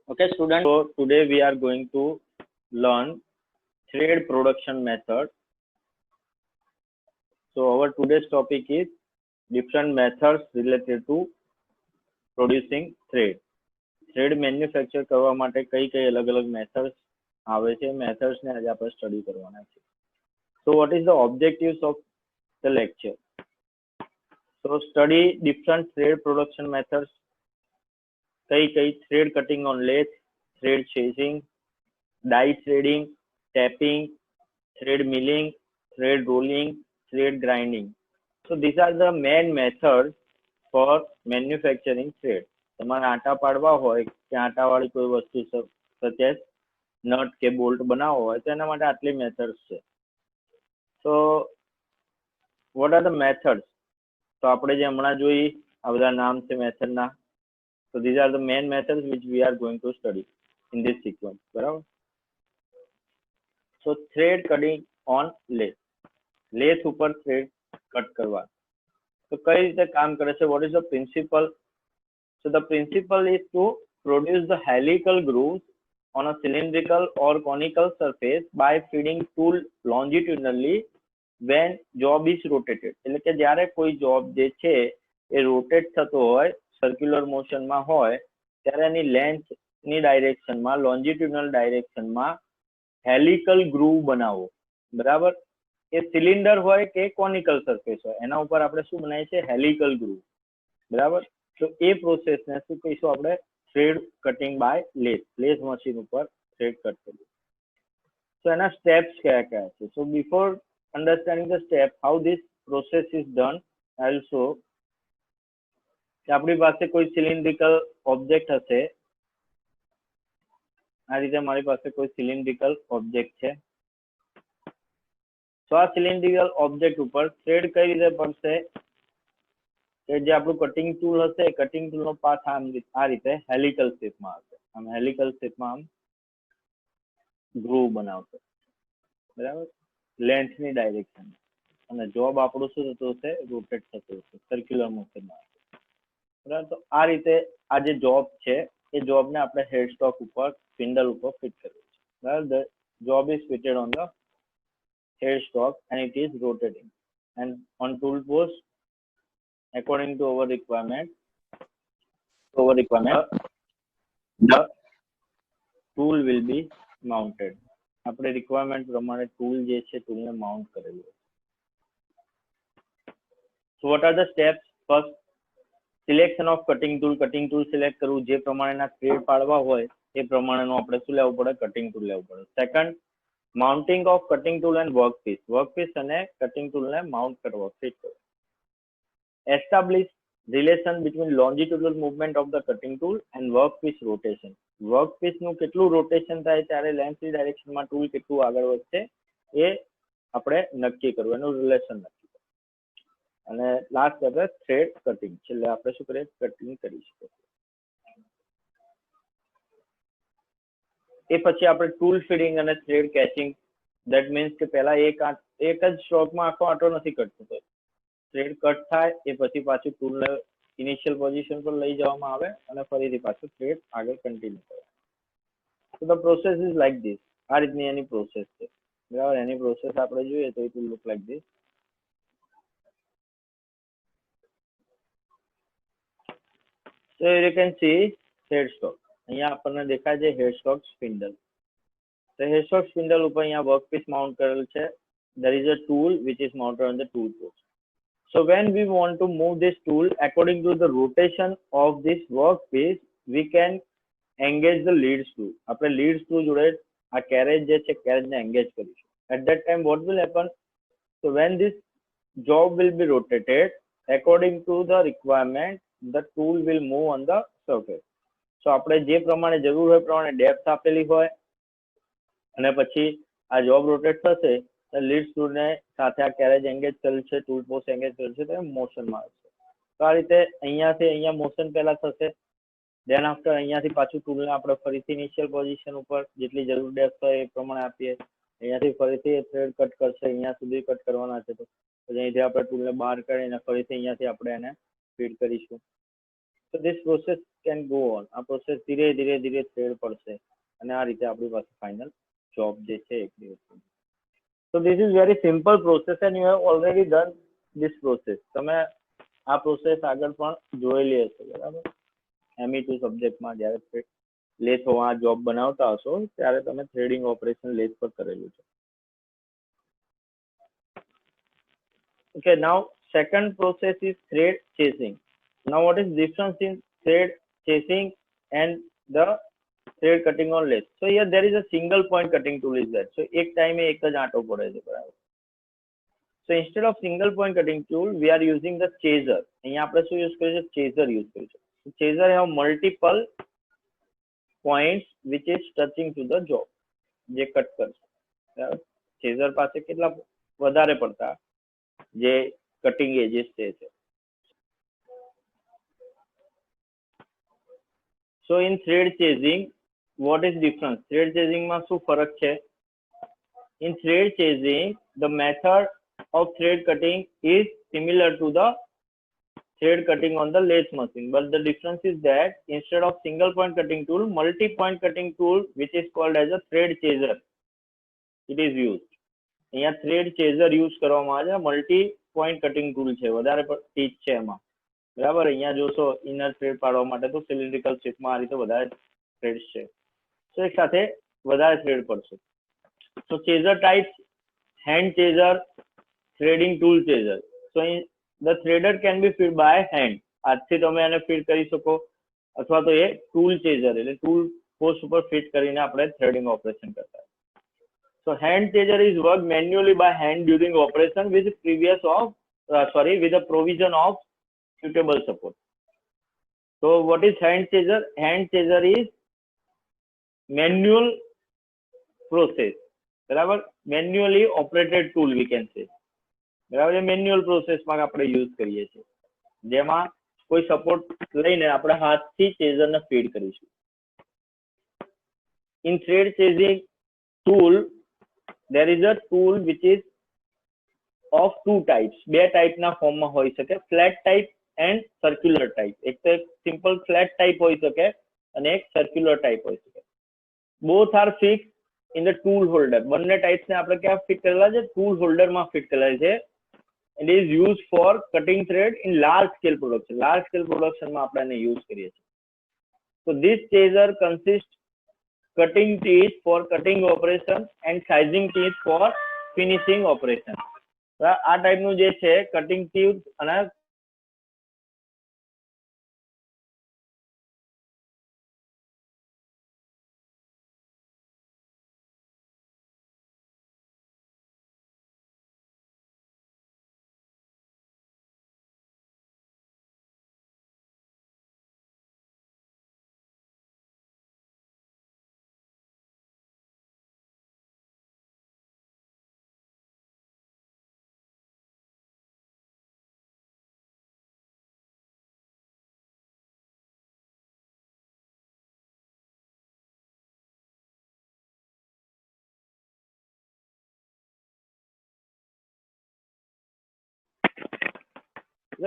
Okay, students. So today we are going to learn thread production method. So our today's topic is different methods related to producing thread. Thread manufacture કરવા માટે કઈ કઈ અલગ અલગ methods આવે છે, methods ને આજે આપણે સ્ટડી કરવાના છે. So what is the objectives of the lecture? So study different thread production methods. કઈ કઈ? Thread cutting on lathe, thread chasing, die threading, tapping, thread milling, thread rolling, thread grinding. So this are the main method for manufacturing thread. તમારે આટા પાડવા હોય કે આટાવાળી કોઈ વસ્તુ સચેસ nut કે બોલ્ટ બનાવવો હોય તો એના માટે આટલી મેથડ્સ છે. તો વોટ આર ધ મેથડ્સ? તો આપણે જે હમણાં જોઈ આ બધા નામ છે મેથડના. So these are the main methods which we are going to study in this sequence. બરાબર? So thread cutting on lathe. Lathe ઉપર થ્રેડ કટ કરવા. તો કઈ રીતે કામ કરે છે? What is the principle? So the principle is to produce the helical grooves on a cylindrical or conical surface by feeding tool longitudinally when job is rotated. એટલે કે જ્યારે કોઈ જોબ જે છે એ રોટેટ થતો હોય, સર્ક્યુલર મોશનમાં હોય, ત્યારે એની લેન્થની ડાયરેક્શનમાં, લોન્જિટ્યુડનલ ડાયરેક્શનમાં હેલિકલ ગ્રુવ બનાવવો. બરાબર? એ સિલિન્ડર હોય કે કોનિકલ સરફેસ હોય, એના ઉપર આપણે શું બનાવીએ છીએ? Helical groove. બરાબર? તો એ પ્રોસેસને શું કહીશું આપણે? Thread cutting by lathe. Lathe machine ઉપર થ્રેડ કટ કરીએ. તો એના સ્ટેપ્સ કયા કયા છે? So before understanding the step how this process is done, I will show. આપણી પાસે કોઈ સિલિન્ડ્રિકલ ઓબ્જેક્ટ હશે. આ રીતે મારી પાસે કોઈ સિલિન્ડ્રિકલ ઓબ્જેક્ટ છે. તો આ સિલિન્ડ્રિકલ ઓબ્જેક્ટ ઉપર થ્રેડ કઈ રીતે પડશે? કે જે આપણું કટિંગ ટૂલ હશે, કટિંગ ટૂલ નો પાથ આ રીતે હેલિકલ શેપમાં હશે. આમ હેલિકલ શેપમાં આમ ગ્રુવ બનાવશે. બરાબર? લેન્થની ડાયરેક્શન. અને જોબ આપણું શું થતું હશે? રોટેટ થતું હશે, સર્ક્યુલર મોશનમાં. બરાબર? તો આ રીતે આ જે જોબ છે એ જોબને આપણે હેડ સ્ટોક ઉપર, સ્પિન્ડલ ઉપર ફિટ કરવી છે. બરાબર? The job is fitted on the head stock and it is rotating, and on tool post according to our requirement the tool will be mounted. આપણે રિક્વાયરમેન્ટ પ્રમાણે ટૂલ જે છે ટૂલને માઉન્ટ કરેલું. so what are the steps? first, selection of cutting tool. Cutting tool select કરવું. જે પ્રમાણેના thread પાડવા હોય એ પ્રમાણેનું આપણે શું લેવું પડે? કટિંગ ટૂલ લેવું પડે. Second, mounting of cutting tool and workpiece. Workpiece અને કટિંગ ટૂલને માઉન્ટ કરવા, ફિટ કરવા. Establish relation between longitudinal movement of the cutting tool and workpiece rotation. વર્કપીસનું કેટલું રોટેશન થાય ત્યારે લેન્થની ડાયરેક્શનમાં ટૂલ કેટલું આગળ વધશે એ આપણે નક્કી કરવું, એનું રિલેશન નક્કી કરવું. અને લાસ્ટ આપણે થ્રેડ કટિંગ. છેલ્લે આપણે શું કરીએ? કટિંગ કરી શકીએ. એ પછી આપણે ટૂલ ફીડિંગ અને થ્રેડ કેચિંગ. દેટ મીન્સ કે પહેલા એક જ સ્ટ્રોકમાં આખો આંટો નથી કટ થતો. થ્રેડ કટ થાય એ પછી પાછું ટૂલને ઇનિશિયલ પોઝિશન પર લઈ જવામાં આવે અને ફરીથી પાછું થ્રેડ આગળ કન્ટિન્યુ કરે. તો the process is like this. આ રીતની એની પ્રોસેસ છે. બરાબર? એની પ્રોસેસ આપણે જોઈએ તો it will look like this. So you can see head stock. અહીંયા આપણને દેખાય છે head stock spindle. તો head stock spindle ઉપર અહીંયા વર્કપીસ માઉન્ટ કરેલ છે. There is a tool which is mounted on the tool post. So when we want to move this tool according to the rotation of this workpiece, we can engage the lead screw. આપણે lead screw જોડે આ carriage જે છે carriage ને engage કરીશું. At that time what will happen? So when this job will be rotated according to the requirement, the tool will move on the surface. So આપણે જે પ્રમાણે જરૂર હોય પ્રમાણે ડેપ્થ આપેલી હોય અને પછી આ જોબ રોટેટ થશે તો લીડ સ્ક્રૂ ને સાથે આ કેરેજ એંગેજ કરેલ છે, ટૂલ પોસ્ટ એંગેજ કરેલ છે, તો મોશનમાં આવશે. તો આ રીતે અહીંયાથી અહીંયા મોશન પહેલા થશે. દેન આફ્ટર અહીંયાથી પાછું ટૂલને આપણે ફરીથી ઇનિશિયલ પોઝિશન ઉપર જેટલી જરૂર ડેપ્થ હોય એ પ્રમાણે આપીએ. અહીંયાથી ફરીથી થ્રેડ કટ કરશે, અહીંયા સુધી કટ કરવાના છે. તો અહીંથી આપણે ટૂલને બહાર કાઢીને ફરીથી અહીંયાથી આપણે એને ફીડ કરીશું. So this process can go on. આ પ્રોસેસ ધીરે ધીરે ધીરે થ્રેડ પડશે અને આ રીતે આપણી પાસે ફાઇનલ જોબ જે છે એ ક્રિએટ થઈ. So this is very simple process and you have already done this process. તમે આ પ્રોસેસ આગળ પણ જોયેલી હશે, બરાબર? ME2 સબ્જેક્ટમાં જ્યારે લેથમાં જોબ બનાવતા હશો ત્યારે તમે થ્રેડિંગ ઓપરેશન લેથ પર કરેલું છે. Okay, now second process is thread chasing. Now what is difference in thread chasing and the thread cutting on lathe? So here there is a single point cutting tool is there. So એક ટાઈમે એક જ આંટો પડે છે, બરાબર? So instead of single point cutting tool, we are using the chaser. અહીંયા આપણે શું યુઝ કરીશું? Chaser યુઝ કરીશું. So chaser have multiple points which is touching to the job, જે કટ કરશે, બરાબર? chaser પાસે કેટલા વધારે પડતા જે કટિંગ એજીસ છે. So in thread chasing, what is difference? Thread chasing માં શું ફરક છે? In thread chasing, the method of thread cutting is similar to the thread cutting on the lathe machine, but the difference is that instead of single point cutting tool, multi point cutting tool which is called as a thread chaser, it is used. અહીંયા thread chaser use કરવામાં આવે છે. Multi point cutting tool છે, વધારે ટીચ છે એમાં, બરાબર? અહીંયા જોશો ઇનર થ્રેડ પાડવા માટે તો સિલિન્ડ્રિકલ શેપમાં આ રીતે વધારે થ્રેડ્સ છે. તો એક સાથે વધારે થ્રેડ પડશે. So chaser types, hand chaser, threading tool chaser. So the threader can be feed by hand. હાથથી તમે એને ફીડ કરી શકો, અથવા તો એ ટૂલ ચેઝર એટલે ટૂલ પોસ્ટ ઉપર ફિટ કરીને આપણે થ્રેડિંગ ઓપરેશન કરતા. So hand chaser is worked manually by hand during operation with the provision of suitable support. So what is hand chaser? Hand chaser is manual process, બરાબર? Manually operated tool we can say, બરાબર? Manual પ્રોસેસમાં આપણે use કરીએ છીએ, જેમાં કોઈ support લઈને આપણે હાથથી ચેઝરને ફીડ કરીશું. In thread chasing tool, there is a tool which is of two types. બે ટાઈપના ફોર્મમાં હોઈ શકે, flat type and circular type. એક તો સિમ્પલ ફ્લેટ ટાઈપ હોઈ શકે અને એક સર્ક્યુલર ટાઈપ હોઈ શકે. Both are fix in the tool holder. બંને ટાઈપ્સને આપણે ક્યાં ફિટ કરેલા છે? ટૂલ હોલ્ડરમાં ફિટ કરેલા છે. It is used for cutting thread in large scale production. Large scale production માં આપણે એને યુઝ કરીએ છીએ. So this chaser consists cutting teeth for cutting operation and sizing teeth for finishing operation. આ ટાઈપનું જે છે કટિંગ ટીથ અને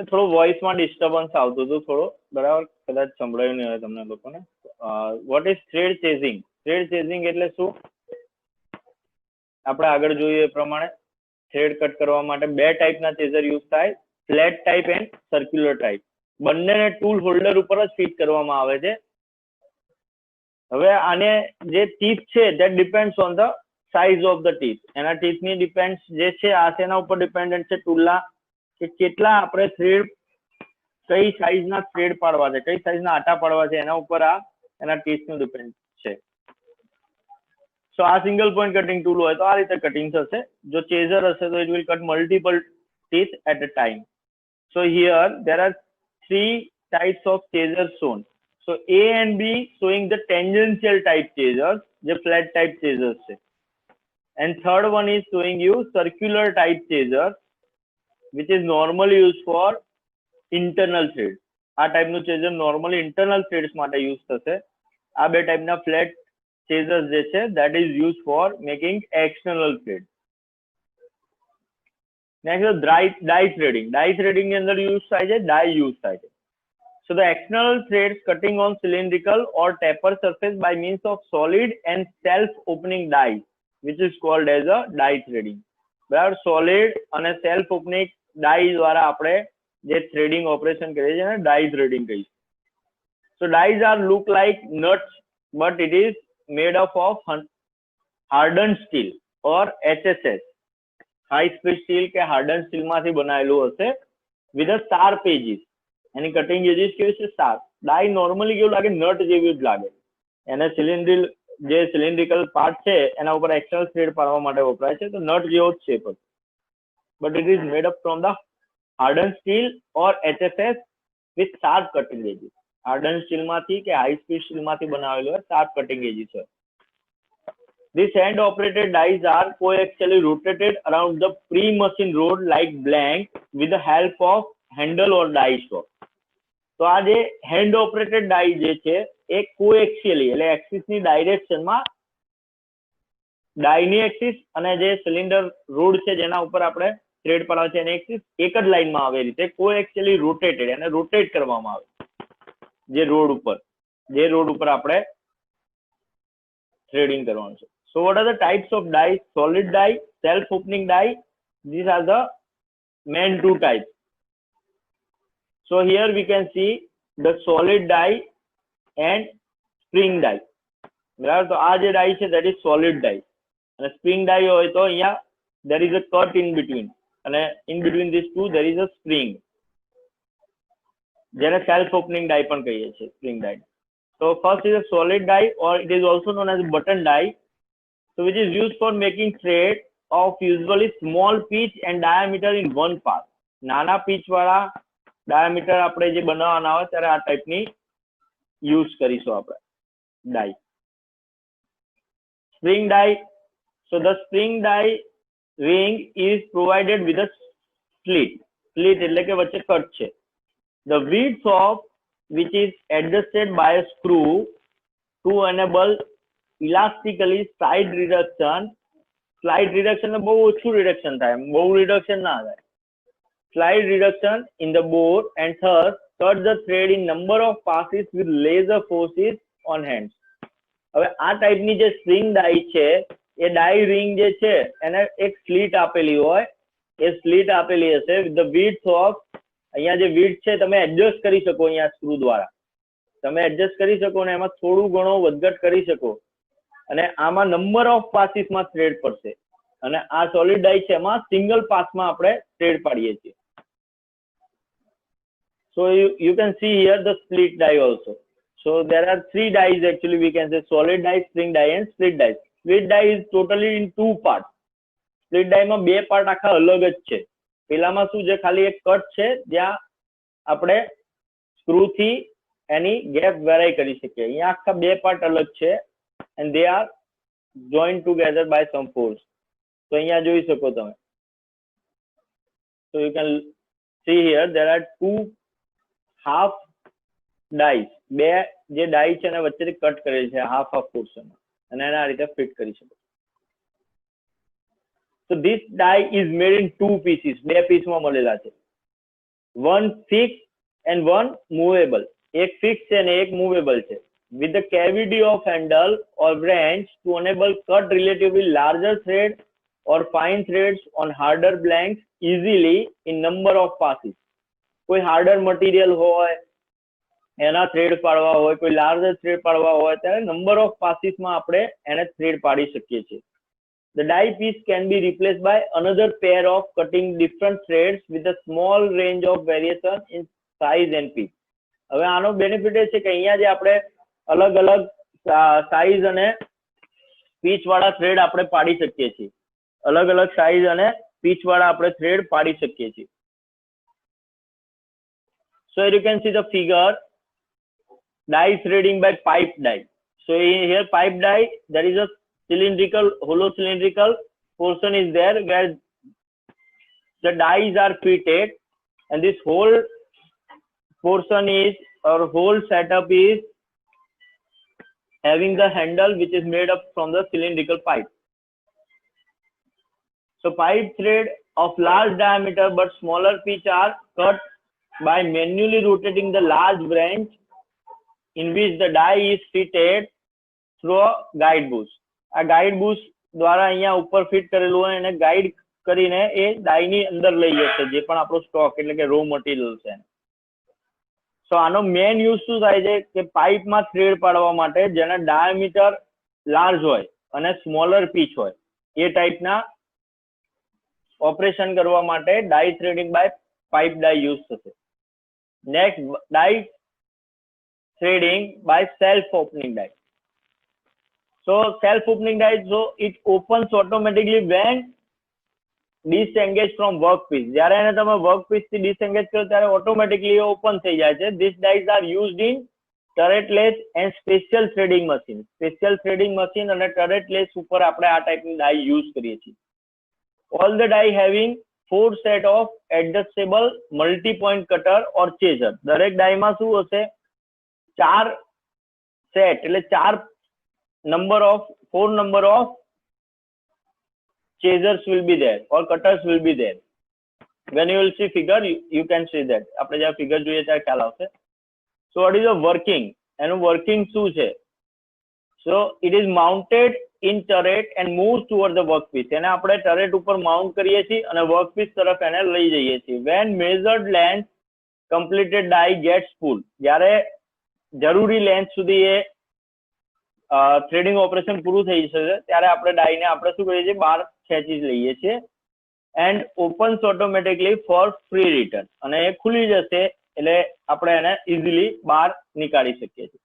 થોડું વોઇસમાં ડિસ્ટર્બન્સ આવતું હતું થોડું, બરાબર? કદાચ સંભળાયું નહીં હોય તમને લોકોને. What is thread chasing? Thread chasing એટલે શું? આપણે આગળ જોઈએ એ પ્રમાણે થ્રેડ કટ કરવા માટે બે ટાઈપના ચેઝર યુઝ થાય, flat type and circular type. બંનેને ટૂલ હોલ્ડર ઉપર જ ફિટ કરવામાં આવે છે. હવે આને જે ટીથ છે that depends on the size of the teeth. એના ટીથની ડિપેન્ડ જે છે આ તેના ઉપર ડિપેન્ડન્ટ છે ટૂલના, કે કેટલા આપણે થ્રેડ, કઈ સાઈઝના થ્રેડ પાડવા છે, કઈ સાઈઝના આટા પાડવા છે, એના ઉપર આ એના ટીથનું ડિપેન્ડ છે. સો આ સિંગલ પોઈન્ટ કટિંગ ટૂલ હોય તો આ રીતે કટિંગ થશે. જો ચેઝર હશે તો it will cut multiple teeth at a time. So here there are three types of chasers shown. So A and B showing the tangential type chasers, the flat type chasers છે. And third one is showing you circular type chasers, which is normally used for internal thread. આ ટાઈપનું ચેઝર normally internal threads માટે use થશે. આ બે ટાઈપના flat ચેઝર્સ જે છે that is used for making external thread. Next is die threading. Die threading ની અંદર યુઝ થાય છે, ડાય યુઝ થાય છે. So the external threads cutting on cylindrical or taper surface by means of solid and self-opening dies, which is called as a die threading. બરાબર, solid અને self opening die દ્વારા આપણે જે threading operation કરીએ છીએ ને die threading કહીએ. So dies are look like nuts, but it is made up of hardened steel or HSS, high speed steel કે hardened steel માંથી બનાવેલું હશે with a sharp edges. એની કટિંગ એજીસ કેવી છે? શાર્પ. ડાઈ નોર્મલી કેવું લાગે? નટ જેવી જ લાગે. એને સિલિન્ડ્રિકલ પાર્ટ છે એના ઉપર એક્સટર્નલ થ્રેડ પાડવા માટે વપરાય છે, તો નટ જેવો જ છે. But it is made up from the harden steel or HSS with sharp cutting edges. Harden steel માંથી કે હાઈ સ્પીડ સ્ટીલ માંથી બનાવેલું હોય, શાર્પ કટિંગ એજીસ હોય. These hand operated dies are coaxially rotated around the pre-machine rod like blank with the help of handle or die stroke. તો આ જે hand operated ડાઈ જે છે એ કોએક્સિયલી એટલે એક્સિસ ની ડાયરેક્શન માં ડાઈની એક્સિસ અને જે સિલિન્ડર રોડ છે જેના ઉપર આપણે થ્રેડ પડાવે છે એની એક્સિસ એક જ લાઈનમાં આવે રીતે કોએક્સિયલી રોટેટેડ અને રોટેટ કરવામાં આવે જે રોડ ઉપર આપણે થ્રેડિંગ કરવાનું છે. So what are the types of dies? Solid die, self opening die. These are the main two types. So here we can see the solid die and spring die. બરાબર, તો આ જે die છે that is solid die અને spring die હોય તો અહીંયા there is a cut in between અને in between these two there is a spring, જેને self opening die પણ કહીએ છીએ, spring die. So first is a solid die or it is also known as button die, so which is used for making thread of usually small pitch and diameter in one pass. નાના pitch વાળા diameter આપણે જે બનાવવાના હોય ત્યારે આ ટાઈપની use કરીશું આપણે die. Spring die. So the spring die ring is provided with a slit. Slit એટલે કે વચ્ચે કટ છે. The width of which is adjusted by a screw to enable elastically side reduction. Slight reduction ને બહુ ઓછું reduction થાય, બહુ reduction ના થાય. Slight reduction in the bore and thus cut the thread in number of passes with laser forces on hands. હવે આ ટાઈપની જે સ્પ્રિંગ ડાઈ છે એ ડાઈ રિંગ જે છે એને એક સ્લીટ આપેલી હોય, એ સ્લીટ આપેલી હશે with the width of, અહીંયા જે width છે તમે એડજસ્ટ કરી શકો, અહીંયા સ્ક્રૂ દ્વારા તમે એડજસ્ટ કરી શકો ને એમાં થોડું ઘણો વધઘટ કરી શકો અને આમાં નંબર ઓફ પાસીસમાં થ્રેડ પડશે અને આ સોલિડ ડાઈ છે એમાં સિંગલ પાસમાં આપણે થ્રેડ પાડીએ છીએ. So you can see here the split die also. So there are three dies actually, we can say solid die, spring die and split die. Split die is totally in two parts. Split die માં બે part આખા અલગ જ છે. પેલામાં શું છે, ખાલી એક કટ છે જ્યાં આપણે સ્ક્રૂ થી એની ગેપ વેરાઈ કરી શકીએ. અહીંયા આખા બે પાર્ટ અલગ છે and they are joined together by some force. તો અહીંયા જોઈ શકો તમે. So you can see here there are two half dies. બે જે ડાઈ છે એના વચ્ચેથી કટ કરેલ છે હાફ પોર્શન અને એને આ રીતે ફિટ કરી શકો. So this die is made in two pieces. બે પીસમાં મળેલા છે. One fixed and one movable. એક ફિક્સ છે અને એક મૂવેબલ છે. With the cavity of handle or branch to enable cut relatively larger thread or fine threads on harder blanks easily in number of passes. કોઈ harder material હોય એના thread પાડવા હોય, કોઈ લાર્જર થ્રેડ પાડવા હોય ત્યારે નંબર ઓફ પાસીસમાં આપણે એને થ્રેડ પાડી શકીએ છીએ. The die piece can be replaced by another pair of cutting different threads with a small range of variation in size and pitch. હવે આનો બેનિફિટ એ છે કે અહીંયા જે આપણે અલગ અલગ સાઈઝ અને પીચ વાળા થ્રેડ આપણે પાડી શકીએ છીએ. અલગ અલગ સાઈઝ અને પીચ વાળા આપણે થ્રેડ પાડી શકીએ છીએ. So here you can see the figure, die threading by pipe die. So here pipe die, there is a cylindrical, hollow cylindrical portion is there where the dies are fitted and this whole portion is, or whole setup is having the handle which is made up from the cylindrical pipe. So pipe thread of large diameter but smaller pitch are cut by manually rotating the large branch in which the die is fitted through a guide bush. આ guide bush દ્વારા અહીંયા ઉપર fit કરેલું હોય અને guide કરીને એ ડાઈની અંદર લઈ જશે જે પણ આપણો સ્ટોક એટલે કે રો મટીરિયલ છે. સો આનો મેઇન યુઝ શું થાય છે કે પાઇપમાં થ્રેડ પાડવા માટે જેના ડાયામીટર લાર્જ હોય અને સ્મોલર પીચ હોય એ ટાઈપના ઓપરેશન કરવા માટે die threading by pipe die use થશે. Next, die threading by self opening die. So self-opening die, so it opens automatically when disengaged from workpiece. જ્યારે એને તમે વર્કપીસ થી ડિસએંગેજ કરો ત્યારે ઓટોમેટિકલી ઓપન થઈ જાય છે. These dies are used in turretless and special threading machine. Special threading machine અને turretless ઉપર આપણે આ ટાઈપની die use કરીએ છીએ. All the die having 4 set of adjustable multi-point cutter or chaser. દરેક die માં શું હશે? 4 સેટ એટલે 4 4 number of chasers will be there or cutters will be there. When you will see figure, you can see that. આપણે જ્યારે figure જોઈએ ત્યારે ખ્યાલ આવશે. So what is the working? એનું working શું છે? So it is mounted in turret and moves toward the workpiece. એને આપણે turret ઉપર માઉન્ટ કરીએ છીએ અને workpiece તરફ એને લઈ જઈએ છીએ. When measured length completed die gets pulled. જ્યારે જરૂરી લેન્થ સુધી એ થ્રેડિંગ ઓપરેશન પૂરું થઈ જશે ત્યારે આપણે ડાઈને આપણે શું કરીએ છીએ બહાર ખેંચી લઈએ છીએ and opens automatically for free return અને એ ખુલી જશે એટલે આપણે એને ઇઝીલી બહાર નીકાળી શકીએ છીએ.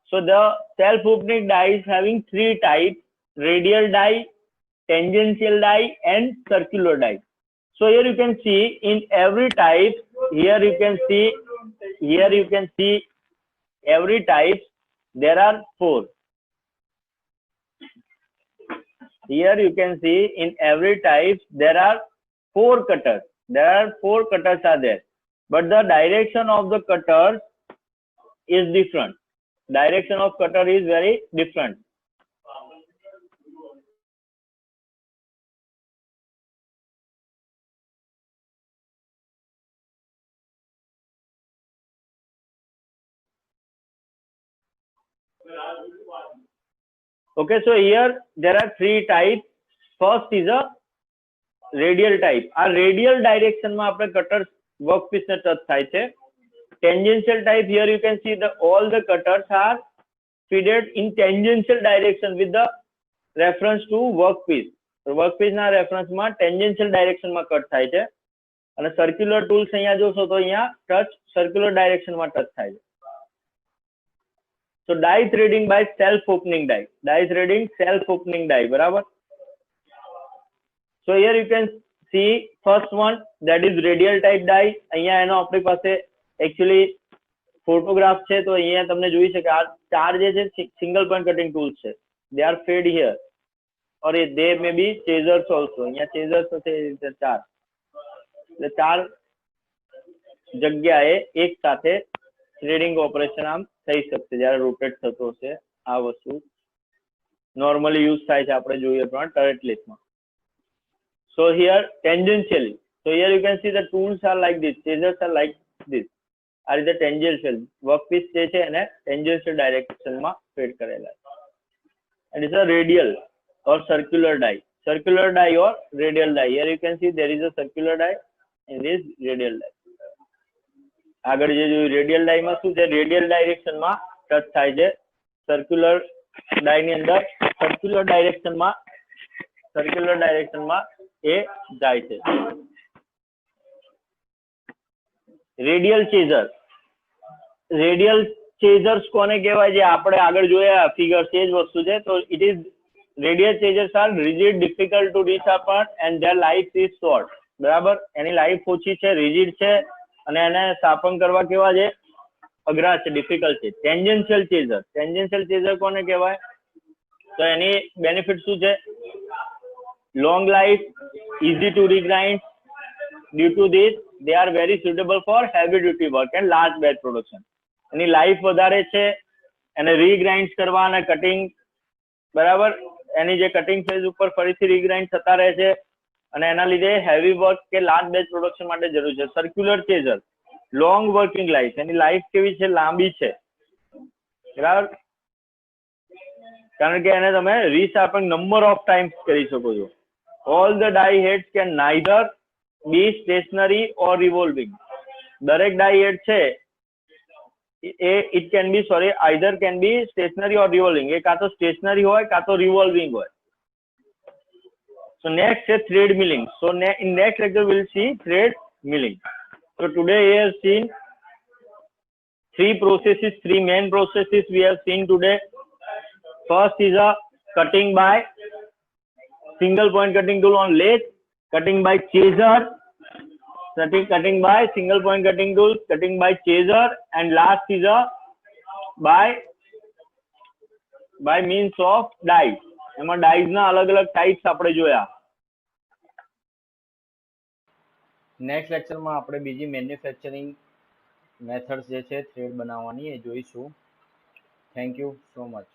So the self opening die is having 3 types: radial die, tangential die and circular die. So here you can see in every type, here you can see every type there are 4. Here you can see in every type there are 4 cutters. There are 4 cutters are there, but the direction of the cutters is different. Direction of cutter is very different. Okay, so here there are 3 types. First is a radial type. આ radial direction માં આપણે cutters workpiece ને touch થાય છે. Tangential type, here you can see all the cutters are fitted in tangential direction with the reference to workpiece. So workpiece ના reference માં tangential direction માં cut થાય છે અને circular tools અહીંયા જોશો તો અહીંયા touch circular direction માં touch થાય છે. So die threading by self-opening die. Die threading self-opening die. બરાબર. So here you can see first one, that is radial type die. અહીંયા એનો આપણી પાસે actually photograph છે તો અહીંયા તમને જોઈ શકે આ 4 જે છે single point cutting tools છે. They are fed here or they may be chasers also. અહીંયા chasers હશે 4. એટલે 4 જગ્યાએ એક સાથે થ્રેડિંગ ઓપરેશન આમ થઈ શકશે જ્યારે રોટેટ થતો હશે. આ વસ્તુ નોર્મલી યુઝ થાય છે આપણે જોઈએ પણ ટરેટલેસમાં. So here tangentially, so here you can see the tools are like this, chasers are like this. આ રીતે ટેન્જન્શિયલ વર્કપીસ જે છે એને ટેન્જન્શિયલ ડાયરેક્શનમાં ફિટ કરેલા છે. And it's a radial or circular die. Circular die or radial die. Here you can see there is a circular die and this radial die. આગળ જે જોયું રેડિયલ ડાઈ માં શું છે, રેડિયલ ડાયરેક્શન માં ટચ થાય છે. સર્ક્યુલર ડાઈ ની અંદર સર્ક્યુલર ડાયરેક્શન માં એ જાય છે. રેડિયલ ચેઝર, રેડિયલ ચેઝર્સ કોને કહેવાય છે આપણે આગળ જોયા ફિગર એ જ વસ્તુ છે. તો it is radial chasers are rigid, difficult to resharpen and their life is short. બરાબર, એની લાઈફ ઓછી છે, રિજિડ છે અને એને શાર્પન કરવા કેવા છે, અઘરા છે, ડિફિકલ્ટ છે. ટેન્જન્શિયલ ચેઝર, ટેન્જન્શિયલ ચેઝર કોને કહેવાય તો એની બેનિફિટ શું છે, long life, easy to regrind. Due to this they are very suitable for heavy duty work and large batch production. Any life વધારે છે, એને રીગ્રાઇન્ડ કરવા અને કટિંગ બરાબર એની જે કટિંગ ફેઝ ઉપર ફરીથી રીગ્રાઇન્ડ થતા રહે છે અને એના લીધે હેવી વર્ક કે લાર્જ બેચ પ્રોડક્શન માટે જરૂર છે. સર્ક્યુલર ચેઝર, લોંગ વર્કિંગ લાઈફ, એની લાઈફ કેવી છે? લાંબી છે, બરાબર. કારણ કે એને તમે રીશાર્પન નંબર ઓફ ટાઈમ્સ કરી શકો છો. All the die heads can neither be stationary or revolving. દરેક ડાઈ હેડ છે it can be either can be stationary or revolving. એ કાં તો સ્ટેશનરી હોય કાં તો રિવોલ્વિંગ હોય. So next is thread milling. So in next lecture we'll see thread milling. So today we have seen three main processes we have seen today. First is a cutting by single point cutting tool on lathe, cutting by chaser, cutting by single point cutting tool, cutting by chaser, and last is a by means of dies. એમાં dyes ના અલગ અલગ types આપણે જોયા. Next લેક્ચરમાં આપણે બીજી manufacturing methods જે છે થ્રેડ બનાવવાની એ જોઈશું. Thank you so much.